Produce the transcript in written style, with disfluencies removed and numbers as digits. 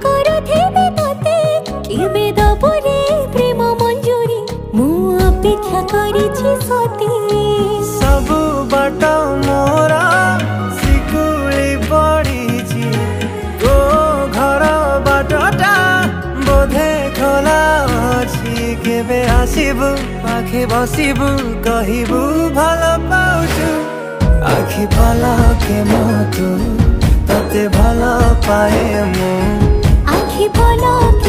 କରୁଥିବି ତତେ କେବେ ଦବୁରେ ପ୍ରେମ ମଞ୍ଜୁରୀ ମୁଁ ଅପେକ୍ଷା କରିଛି ସତେ ସବୁ ବାଟ ମୋର ଶିକୁଳି ପଡ଼ିଛି ତୋ ଘର ବାଟଟା ବୋଧେ ଖୋଲା ଅଛି କେବେ ଆସିବୁ ପାଖେ ବସିବୁ କହିବୁ ଭଲ ପାଉଛୁ आखि पलके तू तते भल पाए मु आखि पलके